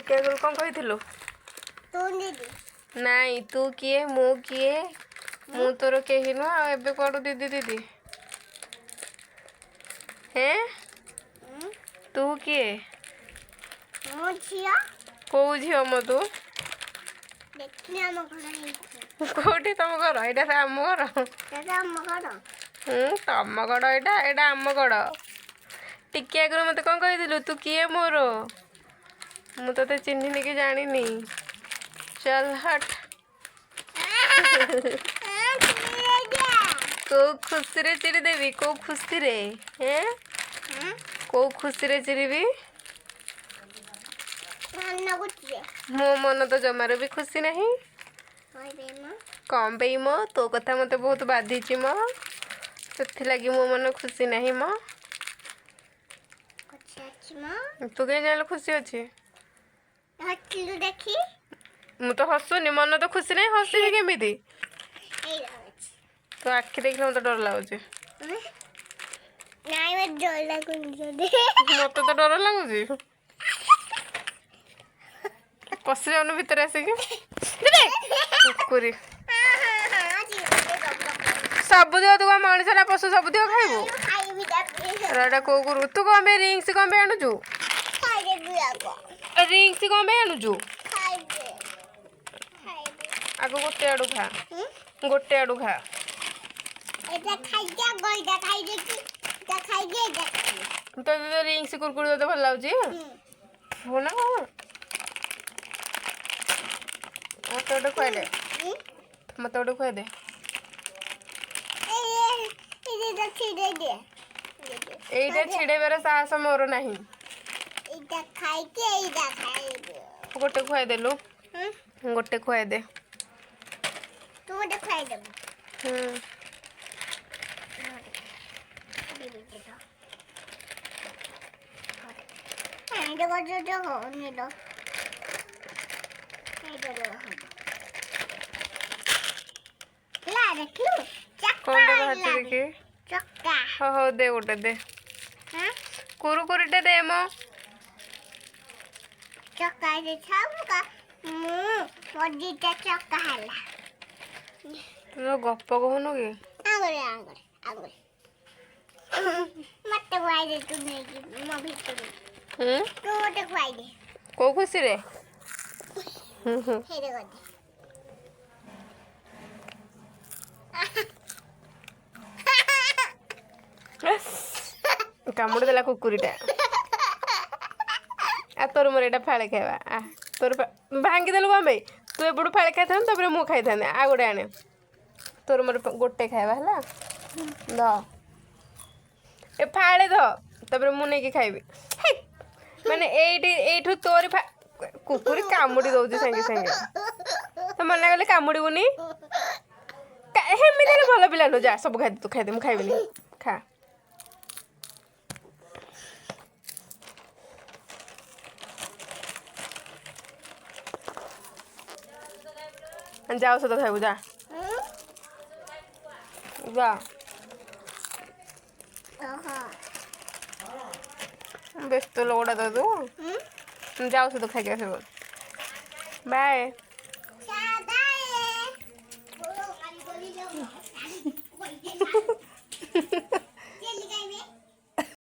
टिके आगु कौन कही नाई तू किए मु किए मु तोर कही नुह एबे कौन दीदी दीदी हैं तू किए कौ झील मो तू कौटी तुम घर यहाँ आम घर तुम गड़ यहाँ आम गड़ टिके आगु मत कौन कही तू किए मोर मु ते चिन्हिनी कि जानी चल हट को खुशी रे चिड़ी देवी को खुशी रे हैं को खुशी रे चिड़ीबी मो मन तो जमार भी खुशी नहीं कम पे मो तो कथा मत बहुत बाधी मो से लगी मो मन खुशी नहीं मो तू कहीं जान खुशी अच्छी देखी मु तो हसुनी मन तो खुशी नहीं हसी केमी तो आखि देखने मत डर लगुच मत तो डर लगुच पशि जाऊन भितर आसिक कुकुरी सब दिव तू मनीष ना पशु सब दिव खाइबू कौ करू तू कौन रिंग्स कौन आणुचु रिंग्स कौन आणुचु आग गोटे आड़ू खा गोटे आड़ू खा तो रिंग्स कुरकुरी तो भल लगुच हो ना कौन मत गोटे खुआ दे मत गोटे खुआ दे এইটা ছিড়েবার সাহস মোর নাই গোটে খুয়াই দেলু গোটে খুয়াই দে कौन देखी हो हो दे गोटे दे कुरकुरीटे दे मो चक्का चक्का तुम गप कहनु कि मत खुआई दे तू नहीं मो भीतर तू मत खुआई दे को खुशी रे हेरे गदे कामुड़ी देला कुकुरीटा आ तोर मोर एटा फाड़े खाइबा आ तोर भांगी देलु कम भाई तू एपटू फाड़े खाई तापर मु खाई था आ गोटे आने तोर मोर गोटे खाइबा है द ए फाड़े द तापर मु नहीं खाइबी माने एठू तोर कुकुरी कामुड़ी दौची संगे संगे तो मना कले कामुड़बुनी हेमिति भल पिला नु जा सब खाई तू खाई दे मु खाइबिनी खा जाओ से तो खाइबू जा जा व्यस्त लोगड़ा दे दू जाओ से तो खाई के बाय।